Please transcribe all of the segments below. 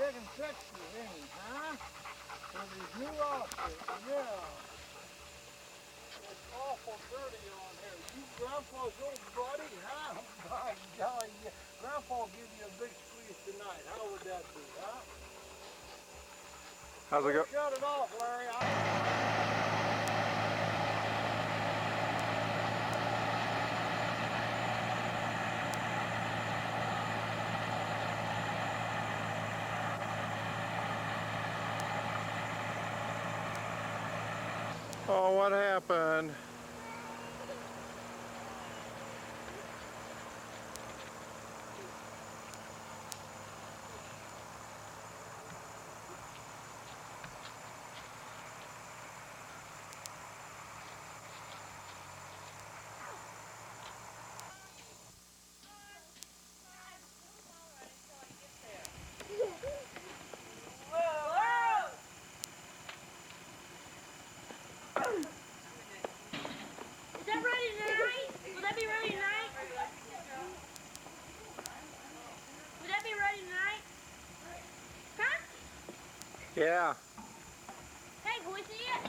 taking pictures, ain't he, huh? With his new outfit, yeah. It's awful dirty on here. You Grandpa's old buddy, huh? By golly, yeah. Grandpa will give you a big squeeze tonight. How would that be, huh? How's it go? Shut it off, Larry. Oh, what happened? Is that ready tonight? Will that be ready tonight? Will that be ready tonight? Huh? Yeah. Hey, can we see it?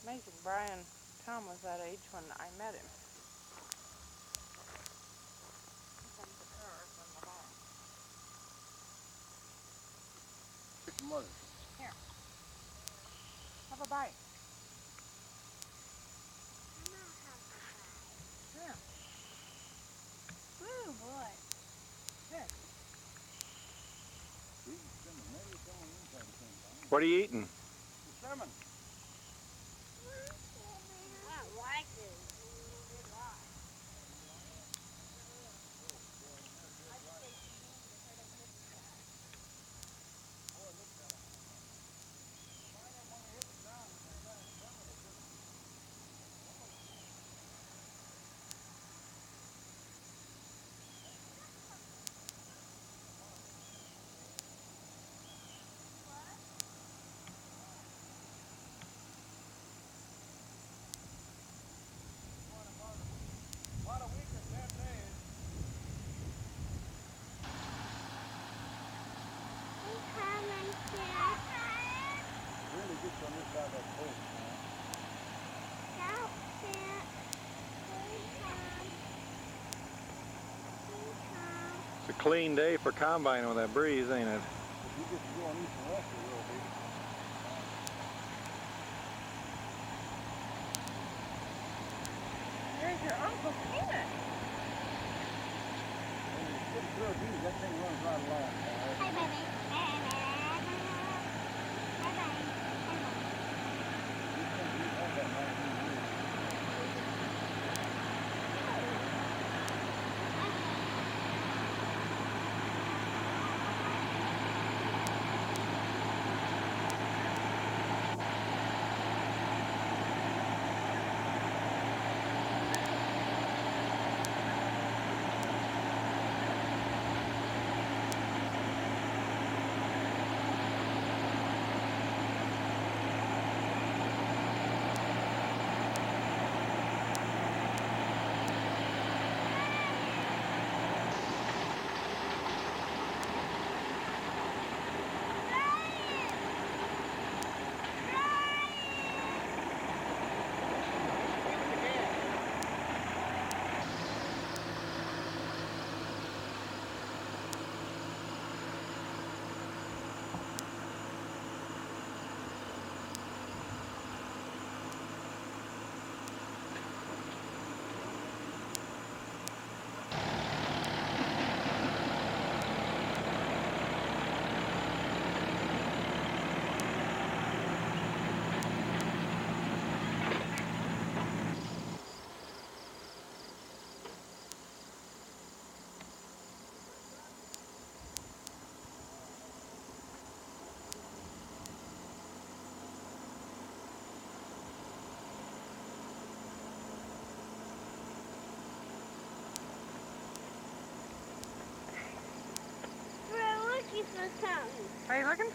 Amazing, Brian Tom was that age when I met him. Here. Have a bite. Yeah. Ooh, boy. Here. What are you eating? Salmon. I like this. About a week or 10 days. Really gets on this side of that post, It's a clean day for combining with that breeze, ain't it? If you get to go on east and west, it will be. There's your Uncle Kenneth. When you get through these, that thing runs right along. Hey, baby. Are you looking?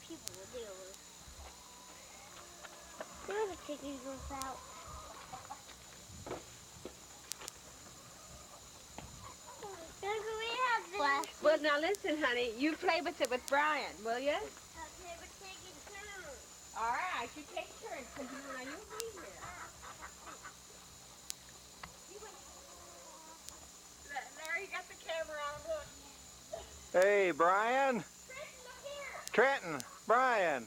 People will deal with. There's a chicken goes out. Well, now listen, honey. You play with it with Brian, will you? All right, you take turns, because you'll be here. Larry got the camera on. Look. Hey, Brian. Trenton, Brian.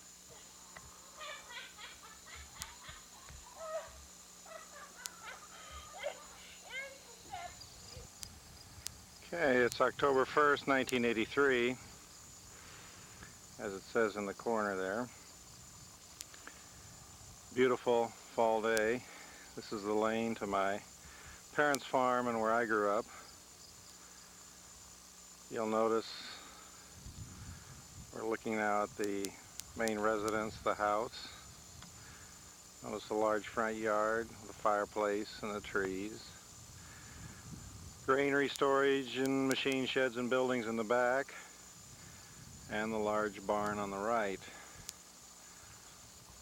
Okay, it's October 1st, 1983, as it says in the corner there. Beautiful fall day. This is the lane to my parents' farm and where I grew up. You'll notice we're looking now at the main residence, the house. Notice the large front yard, the fireplace and the trees. Granary storage and machine sheds and buildings in the back, and the large barn on the right.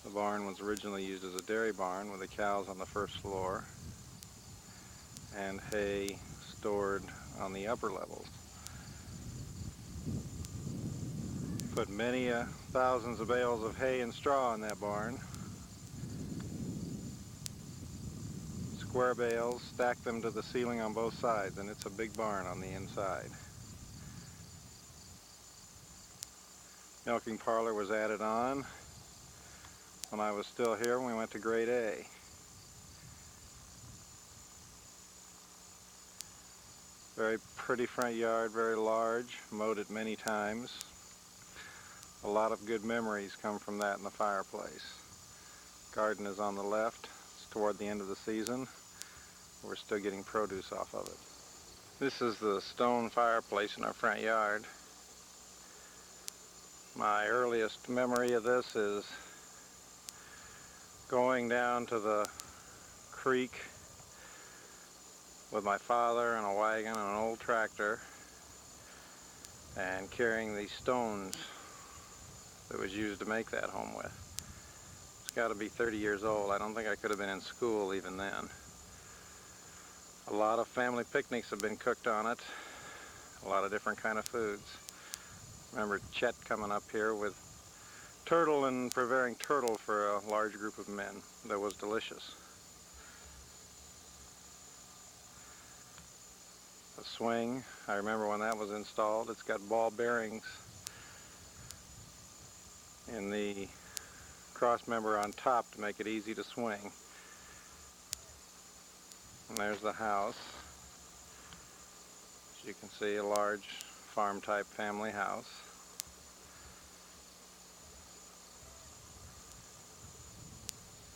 The barn was originally used as a dairy barn with the cows on the first floor and hay stored on the upper levels. Put many thousands of bales of hay and straw in that barn. Square bales, stacked them to the ceiling on both sides, and it's a big barn on the inside. Milking parlor was added on when I was still here when we went to grade A. Very pretty front yard, very large, mowed it many times. A lot of good memories come from that in the fireplace. Garden is on the left. It's toward the end of the season. We're still getting produce off of it. This is the stone fireplace in our front yard. My earliest memory of this is going down to the creek with my father and a wagon and an old tractor and carrying these stones that was used to make that home with. It's got to be 30 years old. I don't think I could have been in school even then. A lot of family picnics have been cooked on it. A lot of different kind of foods. Remember Chet coming up here with turtle and preparing turtle for a large group of men. That was delicious. The swing, I remember when that was installed. It's got ball bearings in the cross member on top to make it easy to swing. And there's the house. As you can see, a large farm-type family house.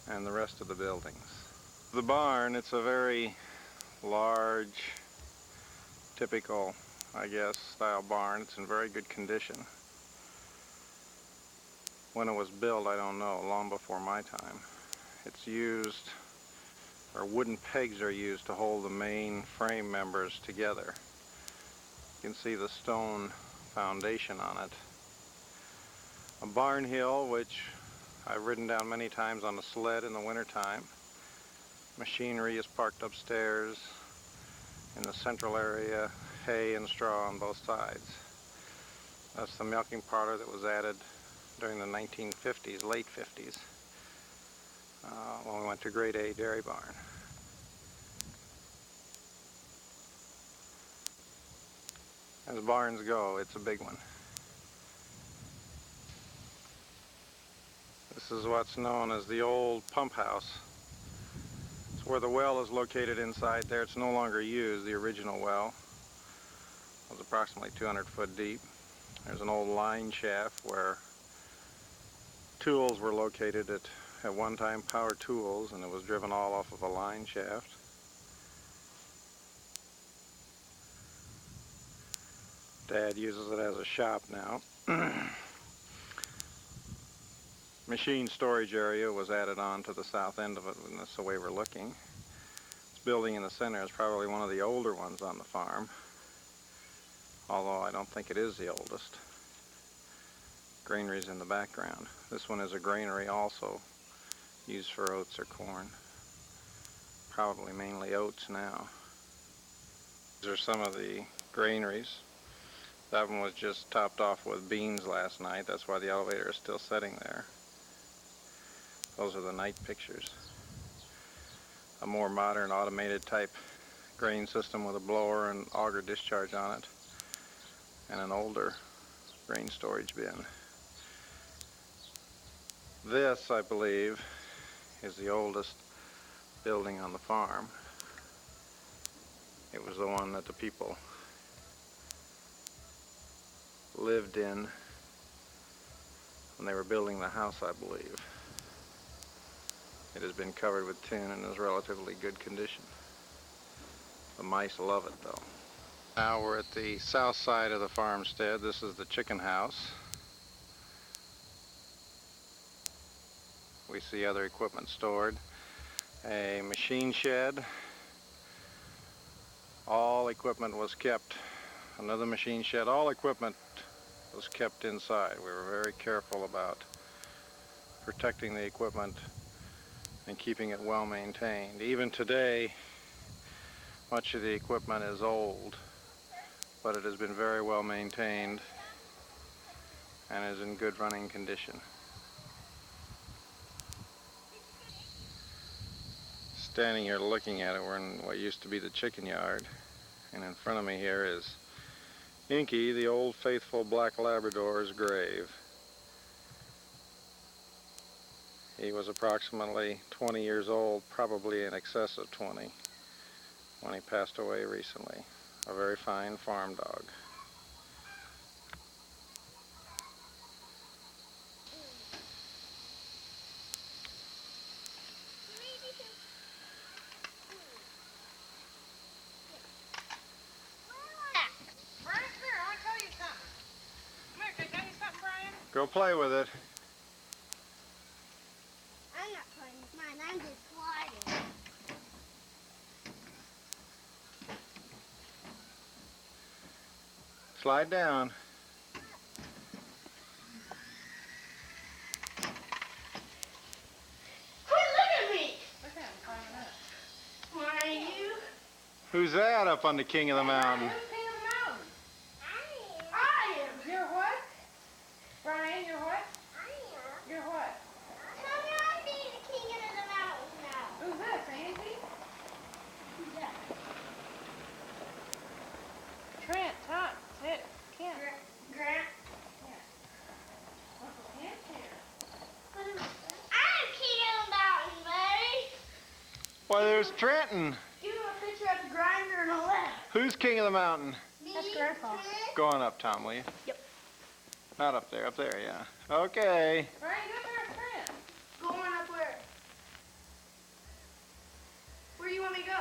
And the rest of the buildings. The barn, it's a very large, typical, I guess, style barn. It's in very good condition. When it was built, I don't know, long before my time. It's used, or wooden pegs are used to hold the main frame members together. You can see the stone foundation on it. A barn hill, which I've ridden down many times on a sled in the wintertime. Machinery is parked upstairs. In the central area, hay and straw on both sides. That's the milking parlor that was added during the 1950s, late 50s, when we went to Grade A Dairy Barn. As barns go, it's a big one. This is what's known as the old pump house. It's where the well is located inside there. It's no longer used. The original well was approximately 200 foot deep. There's an old line shaft where tools were located at one time power tools, and it was driven all off of a line shaft. Dad uses it as a shop now. Machine storage area was added on to the south end of it, and that's the way we're looking. This building in the center is probably one of the older ones on the farm, although I don't think it is the oldest. Granary's in the background. This one is a granary also, used for oats or corn. Probably mainly oats now. These are some of the granaries. That one was just topped off with beans last night. That's why the elevator is still sitting there. Those are the night pictures. A more modern automated type grain system with a blower and auger discharge on it, and an older grain storage bin. This, I believe, is the oldest building on the farm. It was the one that the people lived in when they were building the house, I believe. It has been covered with tin and is relatively good condition. The mice love it, though. Now we're at the south side of the farmstead. This is the chicken house. We see other equipment stored. A machine shed. All equipment was kept. Another machine shed. All equipment was kept inside. We were very careful about protecting the equipment and keeping it well maintained. Even today, much of the equipment is old, but it has been very well maintained and is in good running condition. Standing here looking at it, we're in what used to be the chicken yard, and in front of me here is Inky, the old faithful black Labrador's grave. He was approximately 20 years old, probably in excess of 20, when he passed away recently. A very fine farm dog. Brian, come here, I want to tell you something. Come here, can I tell you something, Brian? Go play with it. I'm not playing with mine. I'm just sliding. Slide down. Quit looking at me. Look at him climbing up. Why are you? Who's that up on the king of the mountain? Who's king of the mountain? I am. You're what? Brian, you're what? I am. You're what? Tell me I'm being the king of the mountain now. Who's this, Angie? Who's that? Trent, Tom, Ted, Kent. Grant. Uncle Kent's here. I'm king of the mountain, buddy. Why, there's Trenton. Give him a picture of the grinder and all that. Who's king of the mountain? That's Grandpa. Go on up, Tom, will you? Yep. Not up there, yeah. Okay. Brian, go there with Trent. Going up where? Where do you want me to go?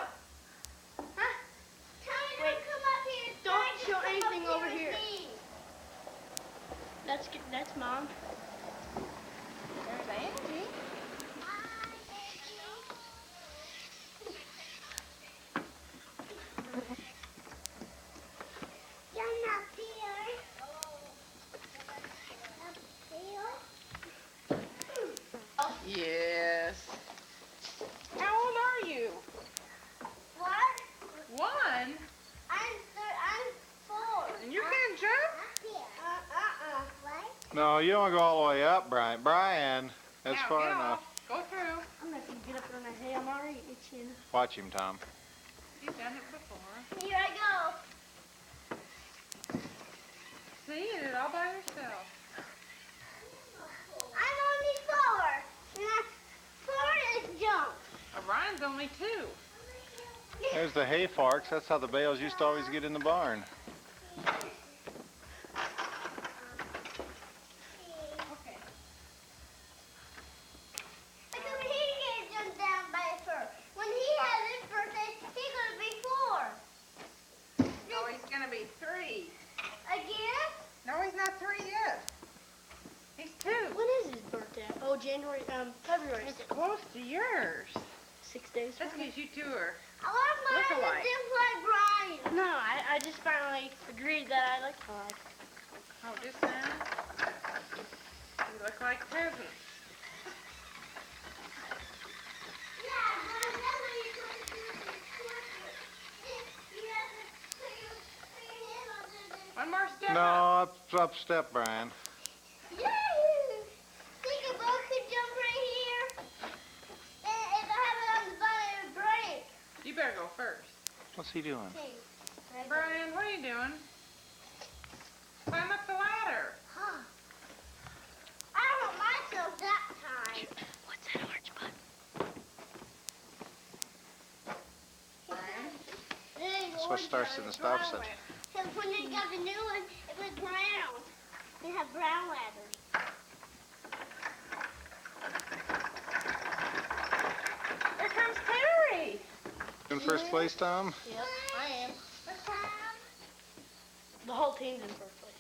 Huh? Tell me don't come up here. Don't show anything over here. That's Mom. No, you don't want to go all the way up, Brian. Brian, that's Now, far get enough. off. Go through. I'm not gonna get up on that hay. I'm already itching. Watch him, Tom. You've done it before. Here I go. See, you did it all by yourself. I'm only 4. And that's 4 is jump. Brian's only 2. There's the hay forks. That's how the bales used to always get in the barn. Okay. Like over here, he gets jumped down by a fur. When he has his birthday, he's gonna be 4. No, he's gonna be 3. Again? No, he's not 3 yet. He's 2. When is his birthday? Oh, February It's 6th. close to yours. 6 days That's from now. because you 2 are. I love mine Look-alike. just like Brian. No, I just finally agreed that I like mine. Oh, just now? You look like cousins. Yeah, but that's what you're going to do with your portrait. You have to put your hand on this. One more step No, up. up step, Brian. Yahoo! Think a boat could jump right here? And if I have it on the bottom, it would break. You better go first. What's he doing? Okay. Brian, what are you doing? Climb up the ladder. Huh. I don't want myself that time. What's that orange button? Brian? That's what starts in the stop sign. Because when they got the new one, it was brown. They have brown ladders. Here comes Terry. In first place, Tom? Yep, I am. The whole team's in first place.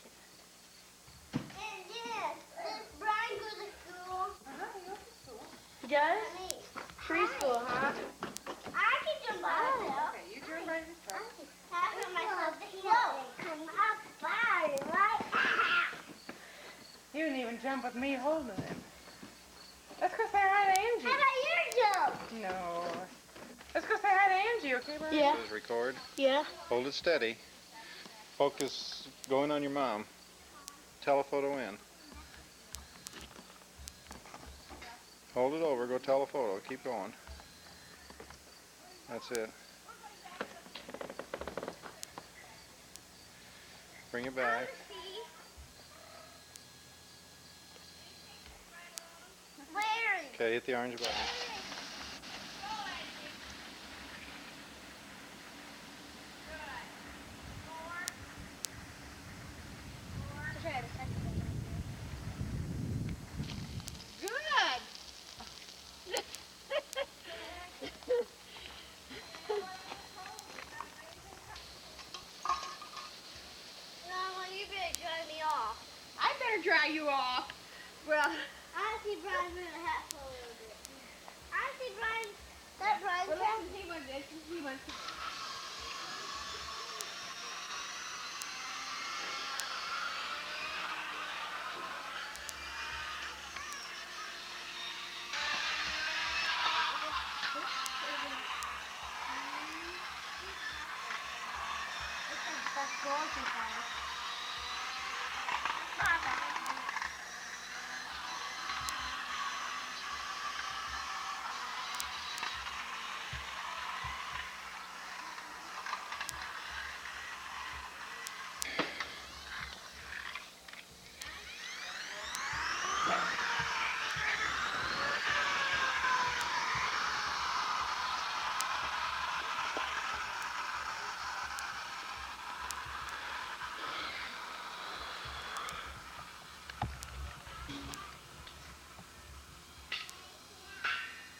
And yes, does Brian go to school? He goes to school. He does? Preschool, huh? I can jump by myself. Okay, you turn by yourself. I put myself slow. I'm fine, right? You didn't even jump with me holding him. Let's go say hi to Angie. How about your jump? No. Let's go say hi to Angie, okay, Brian? Yeah. Says record. Yeah. Hold it steady. Focus going on your mom. Telephoto in. Hold it over. Go telephoto. Keep going. That's it. Bring it back. Where? Okay, hit the orange button. Good. Mama, you better dry me off. I better dry you off. Well, I see Brian moving the hat for a little bit. I see Brian. That Brian. he wants to.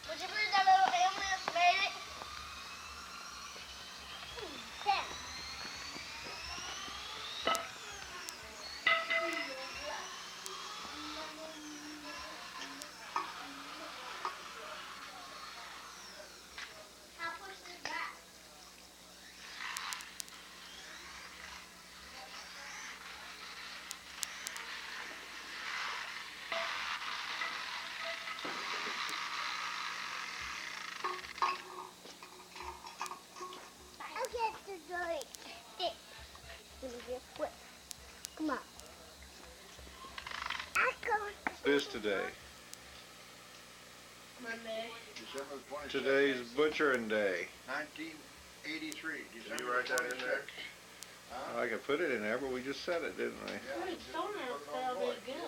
Would you bring that little family that's made it? Sept. What is today? Monday. December 26th. Today's butchering day. 1983. December you write that in there? 26th. Huh? I could put it in there, but we just said it, didn't we? Yeah, Put we it just somewhere put it else, on that'll board. be good.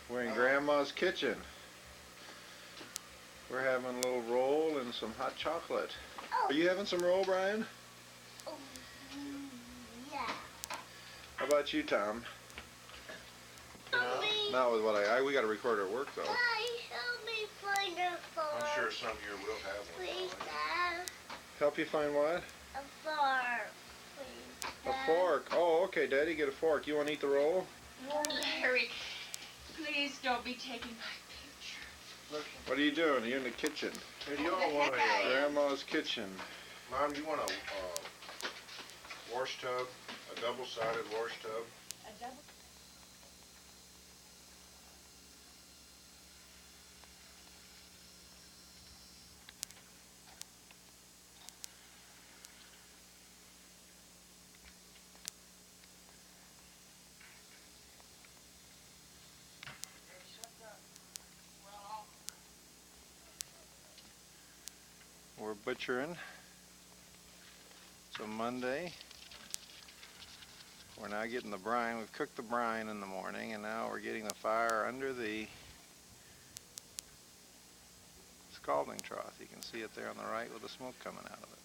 We're in Grandma's kitchen. We're having a little roll and some hot chocolate. Are you having some roll, Brian? Oh, yeah. How about you, Tom? Help me. Not with what we got to record our work, though. Guys, help me find a fork. I'm sure some year we'll have one. Please, Dad. Help you find what? A fork. Please, A Dad. fork. Oh, okay, Daddy, get a fork. You want to eat the roll? Larry, please don't be taking my picture. Listen, What are you doing? You're in the kitchen. Hey, do y'all want a, Grandma's kitchen. Mom, you want a wash tub, a double-sided wash tub? A double. We're butchering. It's a Monday. We're now getting the brine. We've cooked the brine in the morning, and now we're getting the fire under the scalding trough. You can see it there on the right with the smoke coming out of it.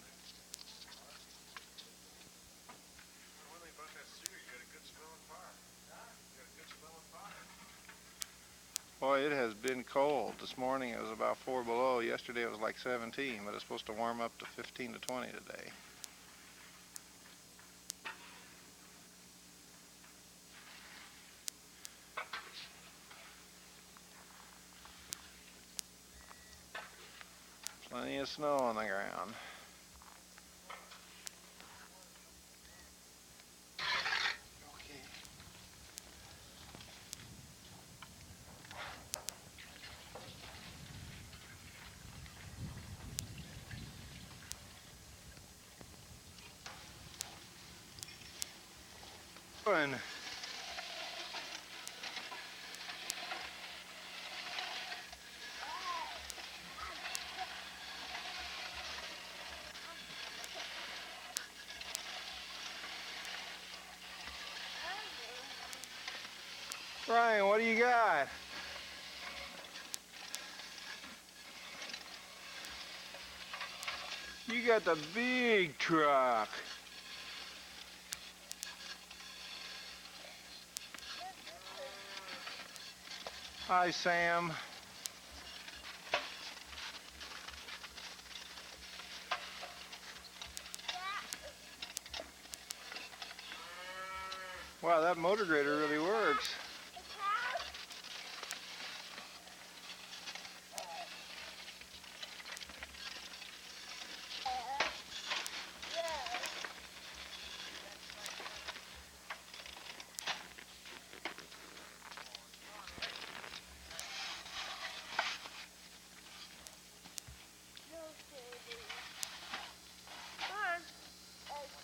One thing about that sewer, you got a good smelling fire. You got a good smelling fire. Boy, it has been cold. This morning it was about 4 below. Yesterday it was like 17, but it's supposed to warm up to 15 to 20 today. Plenty of snow on the ground. Fun. Brian, what do you got? You got the big truck. Hi, Sam. Wow, that motor grader really works.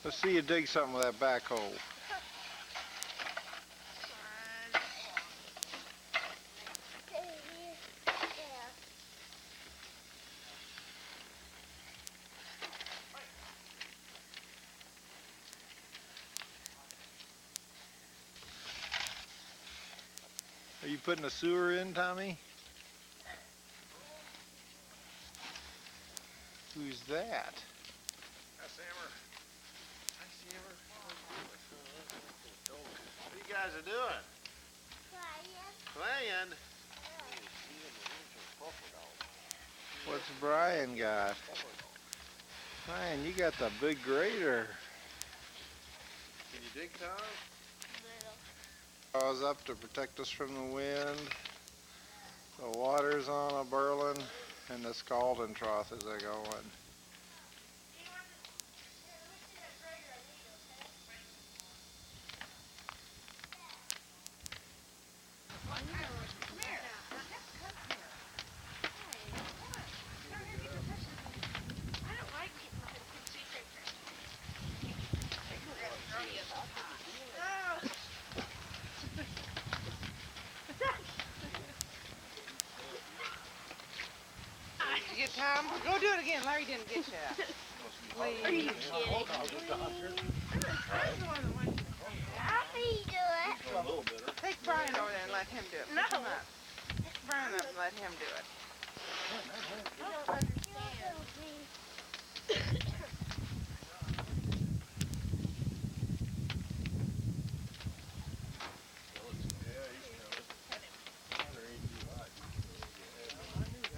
Let's see you dig something with that backhoe. Are you putting a sewer in, Tommy? Who's that? That's Hammer. Hi, Hammer. What you guys are doing? Playing? What's Brian got? Brian, you got the big grader. Can you dig, Tom? Paws up to protect us from the wind. The water's on a burling, and the scalding trough is a going. Tom, go do it again. Larry didn't get you. Please. Are you kidding? Happy do it. A little bitter. Take Brian over there and let him do it. No. Pick him up. Pick Brian up and let him do it. You don't understand.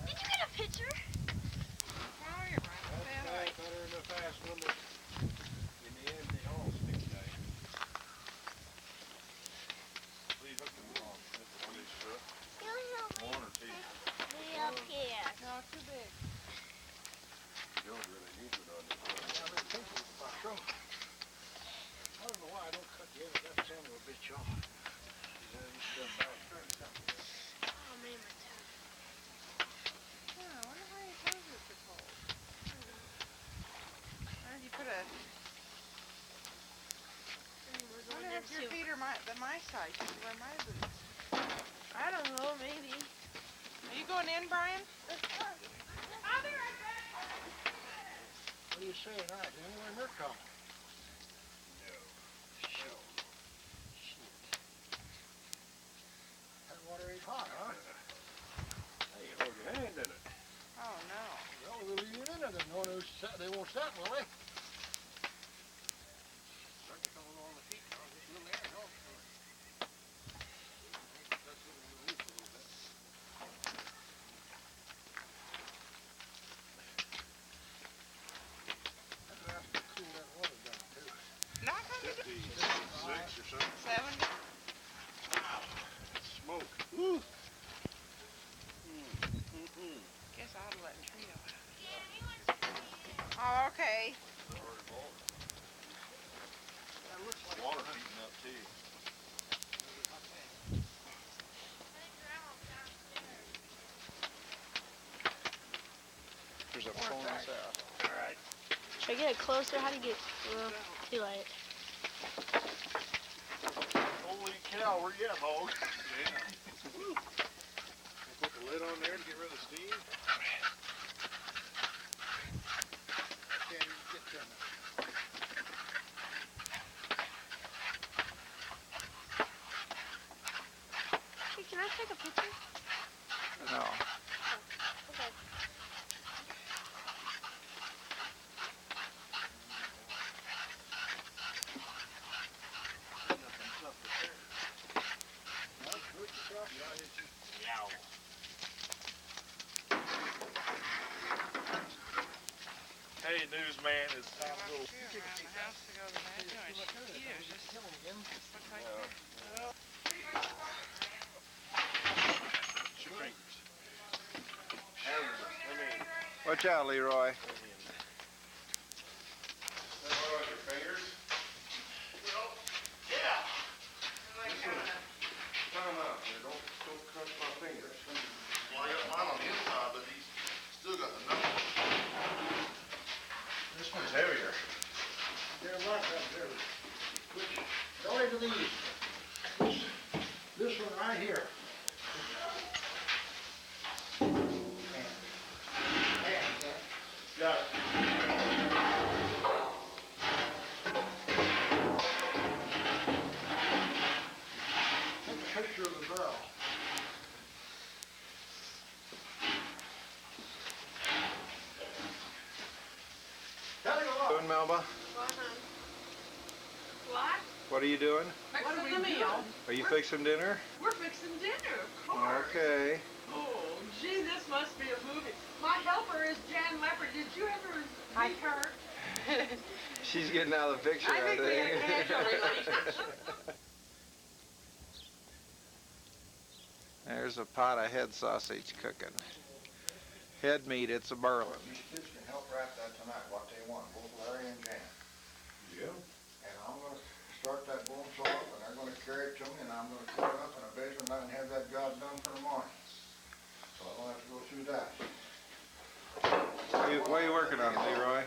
Did you get a picture? Oh, you're right. Better in the fast one, but in the end, they all stick tight. Please hook them on. On each foot. One or two. Way up here. No, too big. You don't really need it on this one. I don't know why I don't cut the end of that son of a bitch off. Oh, man, my toe. Yeah, I wonder why your toes are so cold. Why did you put a... I wonder if your feet are my size. You should wear my boots. I don't know, maybe. Are you going in, Brian? I'll be right back. What are you saying? All right, anywhere near coming. That water ain't hot, huh? Hey, hold your hand in it. Oh, no. Well, we'll leave it in there. They won't set, will they? Start to come along the feet now. Just a little air helps. That's what we'll leave a little bit. I'd have to cool that water down, too. Not gonna do 56 or something. 70. Smoke. Woo. Guess I ought to let Trio out. Oh, okay. That looks like Water heating up too. There's a phone out. Should I get it closer? How do you get too light? Holy cow, where you at, hog? Yeah. Woo. Put the lid on there to get rid of the steam. can't even get to them. Hey, can I take a picture? No. Okay. Hey, newsman, it's time to go. Around the house to go to the bathroom. It's huge. Just looks like Your fingers. Watch out, Leroy. Your fingers? Well, yeah. Time out there. Don't crush my fingers. Well, I got mine on the inside, but he's still got the knuckles. This one's heavier. They're not that heavy. Don't even these. This one right here. Got it. Take a picture of the barrel. Tell you what. Doing, Melba? What? What are you doing? Fixing the meal. Are you fixing dinner? We're fixing dinner, of course. Okay. Oh, gee, this must be a movie. My helper is Jan Lepper. Did you ever meet her? She's getting out of the picture, I think we had a casual relationship. There's a pot of head sausage cooking. Head meat, it's a burlin. These kids can help wrap that tonight, what they want, both Larry and Jan. Yeah. And I'm gonna start that bone saw up, and they're gonna carry it to me, and I'm gonna cut it up in a basin, and I can have that job done for the morning. So I don't have to go through that. What are you working on, Leroy?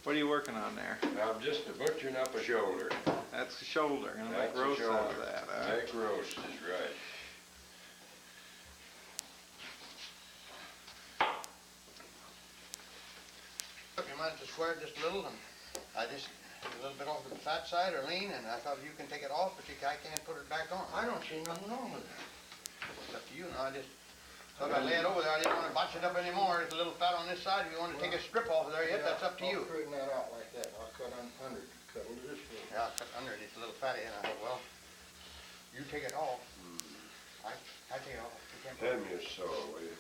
What are you working on there? I'm just butchering up a shoulder. That's the shoulder. Gonna make That's the roast out of shoulder. that, huh? Neck roast is right. might have to square it just a little, and I just a little bit off the fat side or lean, and I thought you can take it off, but I can't put it back on. I don't see nothing wrong with it. It's up to you. Now I just thought I'd lay it over there. I didn't want to botch it up anymore. It's a little fat on this side. If you want to take a strip off of there yet, that's up to you. I'll straighten that out like that. I'll cut under, cut into this way. Yeah, I cut underneath a little fatty, and I thought, well, you take it off. I take it off. You can't put Hand me a saw, will you?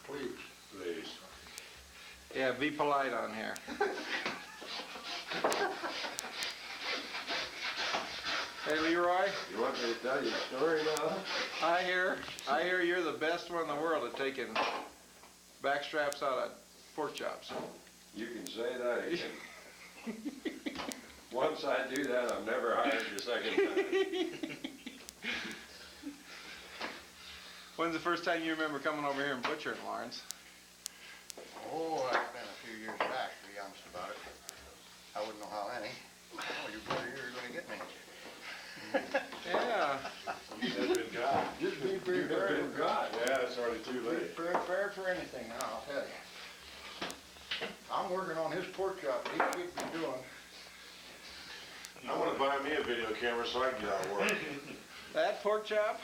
Please. Please. Yeah, be polite on here. Hey, Leroy, You want me to tell you a story now? I hear you're the best one in the world at taking back straps out of pork chops. You can say that again. Once I do that, I'm never hired a second time. When's the first time you remember coming over here and butchering, Lawrence? Oh, that's been a few years back, to be honest about it. I wouldn't know how any. Oh, you brother, you're going to get me. Yeah. You have been God. Just be You prepared. have been God. Yeah, it's already too Be late. prepared for anything now, I'll tell you. I'm working on his pork chop. He'd be doing. I want to buy me a video camera so I can get out of work. That pork chop?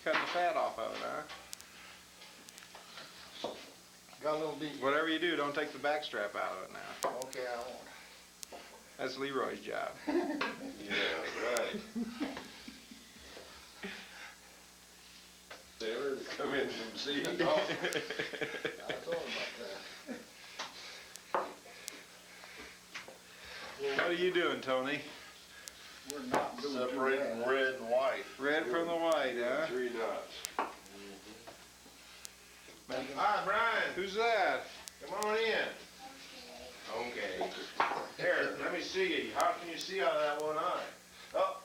Cut the fat off of it, huh? Got a little deep. Whatever you do, don't take the back strap out of it now. Okay, I won't. That's Leroy's job. Yeah, right. Taylor, come in from sea. I thought about that. What are you doing, Tony? We're not doing too Separating bad. red and white. Red from the white, huh? 3 knots. Hi, Brian. Who's that? Come on in. Okay. Here, let me see you. How can you see out of that one eye? Oh.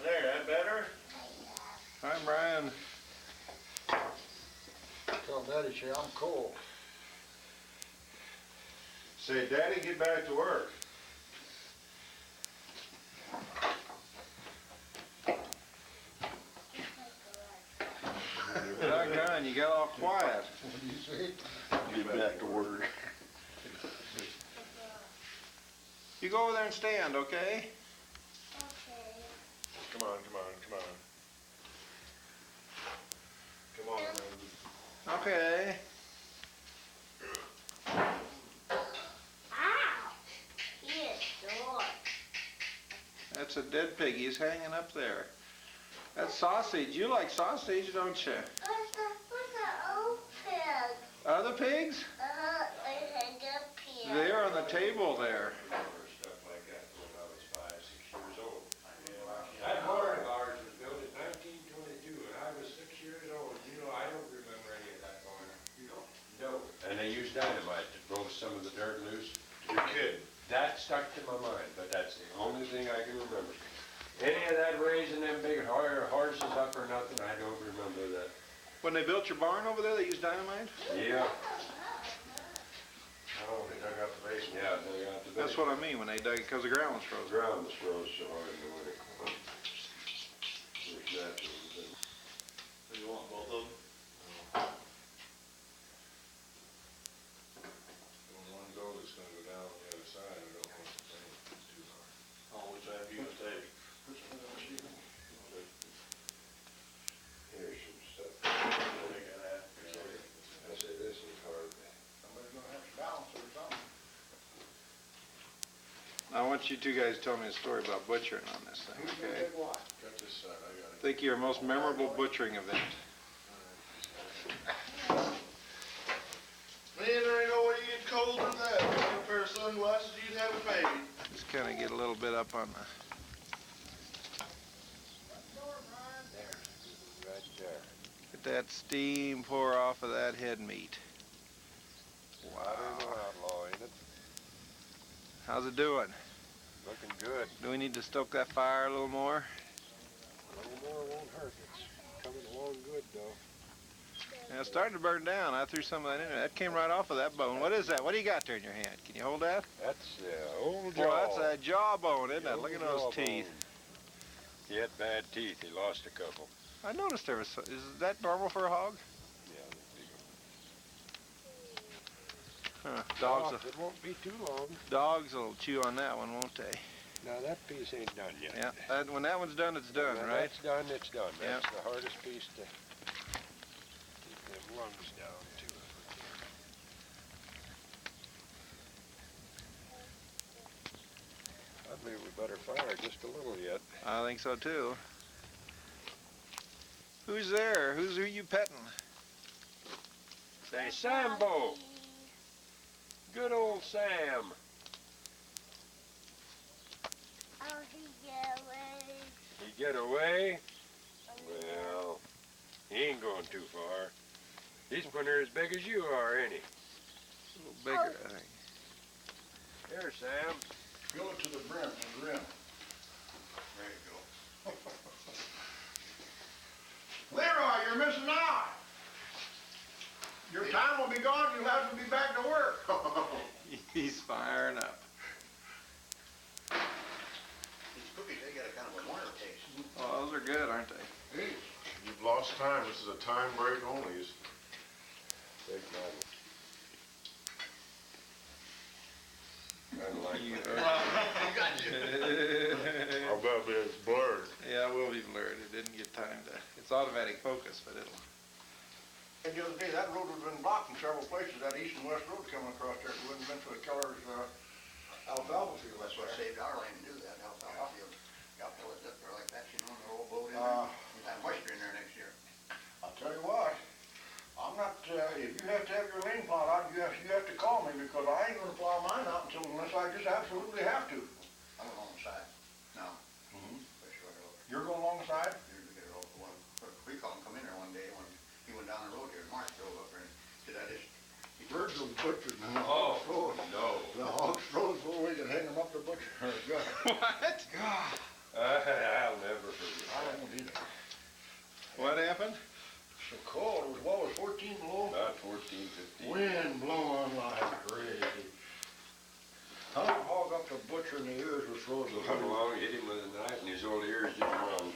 There, that better? Hi, Brian. Tell Daddy, say I'm cold. Say, Daddy, get back to work. Doggone, you got all quiet. What do you say? Get back to work. You go over there and stand, okay? Come on, come on, come on. Come on, man. Okay. Ow! Yes, door. That's a dead pig. He's hanging up there. That's sausage. You like sausage, don't you? What's the old pig? Other pigs? They hang up here. They're on the table there. Stuff like that when I was 5, 6 years old. That barn of ours was built in 1922, and I was 6 years old. You know, I don't remember any of that barn. You don't? No. And they used dynamite to blow some of the dirt loose. You're kidding. That stuck to my mind, but that's the only thing I can remember. Any of that raising them big horses up or nothing, I don't remember that. When they built your barn over there, they used dynamite? Yeah. Oh, they dug out the basement. Yeah, they got the That's what I mean, when they dug it, because the ground was The frozen. ground was froze so hard in the winter. It was natural. You want both of them? One goat is gonna go down on the other side. I don't want the thing. It's too hard. Oh, which I have you to take? Here's some stuff. They got that. I say this is hard. Somebody's gonna have to balance it or something. I want you two guys to tell me a story about butchering on this thing, Who's gonna okay? take what? Got this side, I got it. Think your most memorable butchering event. Man, there ain't no way you get colder than that. With a pair of sunglasses, you'd have a baby. Just kind of get a little bit up on the... Right there. Get that steam pour off of that head meat. Water no outlaw, ain't it? How's it doing? Looking good. Do we need to stoke that fire a little more? A little more won't hurt. It's coming along good, though. Yeah, it's starting to burn down. I threw some of that in there. That came right off of that bone. What is that? What do you got there in your hand? Can you hold that? That's the old jaw. Boy, that's a jawbone, isn't it? Look at those Old teeth. jawbone. He had bad teeth. He lost a couple. I noticed there was... Is that normal for a hog? Yeah, Huh. It won't be too long. Dogs will chew on that one, won't they? Now that piece ain't done yet. Yeah. When that one's done, it's done, When right? That's done, it's done. Yeah. That's the hardest piece to keep them lungs down to. I believe we better fire just a little yet. I think so too. Who's there? Who you petting? Say, Sambo! Good old Sam! Oh, he get away. He get away? Well, he ain't going too far. He's near as big as you are, ain't he? A little bigger, I think. Here, Sam. Fill it to the brim, There you go. Leroy, you're missing out. Your time will be gone, you'll have to be back to work. He's firing up. These cookies, they got a kind of a water taste. Oh, those are good, aren't they? Hey, you've lost time, this is a time break only. Take mine. Kinda like You that. I'll bet it's blurred. Yeah, it will be blurred. It didn't get time to. It's automatic focus, but it'll. And the other day, that road had been blocked in several places, that east and west road coming across there. It wouldn't have been for the Keller's alfalfa field. That's what saved our land to do that, alfalfa field. Got pellets up there like that, you know, and the old boat in there. We'll have moisture in there next year. I'll tell you what, I'm not, if you have to have your lane plowed out, you have to call me, because I ain't gonna plow mine out unless I just absolutely have to. I'm going along the side. No. You're going along the side? We called him come in there one day when he went down the road here, and Mark drove up there and said, Virgil butchered them. Oh, no. The hogs froze before we could hang them up to butcher. What? God, I'll never forget. I don't either. What happened? So cold, it was, what was 14 below? About 14, 15. Wind blowing like crazy. Hung a hog up to butcher and the ears was frozen. Come along, hit him with a knife, and his old ears just run.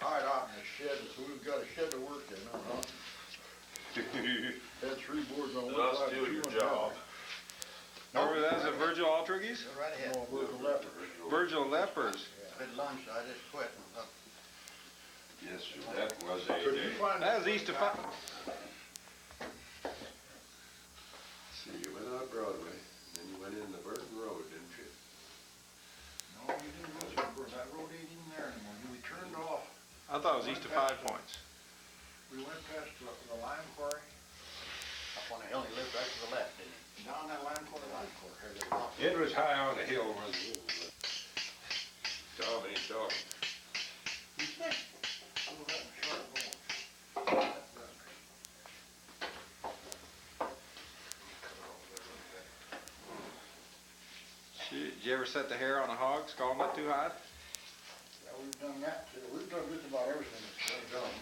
Hide out in the shed, so we've got a shed to work in, Had 3 boards on one I'll side. steal and your 2 on the job. Oh, that's a Virgil Altruggies? go right ahead. other. No, Virgil Lepper. Virgil Leppers. At lunch, I just quit. Yes, sir, that was a Could you day. find That was east of. See, you went out Broadway, then you went in the Burton Road, didn't you? No, you didn't go through, that road ain't even there anymore. We turned off. I thought it was east of 5 Points. We went past the lime quarry. Up on the hill, he lived right to the left, didn't he? Down that lime quarry. It was high on the hill where the Tom ain't talking. Did you ever set the hair on a hog, scalding it too hot? Yeah, we've done that too. We've done just about everything that's been done.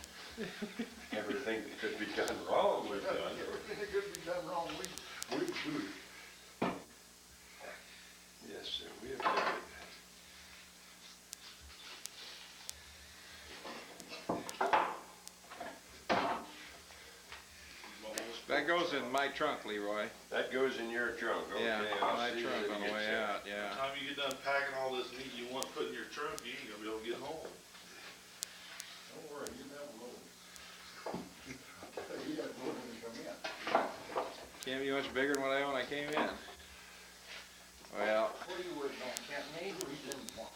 Everything that could be done wrong was done. Everything that could be done wrong, we do it. Yes, sir, we have done it. That goes in my trunk, Leroy. That goes in your trunk, okay? Yeah, I'll my see trunk that it on the gets way there. out, yeah. By the time you get done packing all this meat you want to put in your trunk, you ain't gonna be able to get home. Don't worry, you never load. You got load when you come in. Can't be much bigger than what I when I came in. Well, What are you working on, Kent? Me? We didn't want.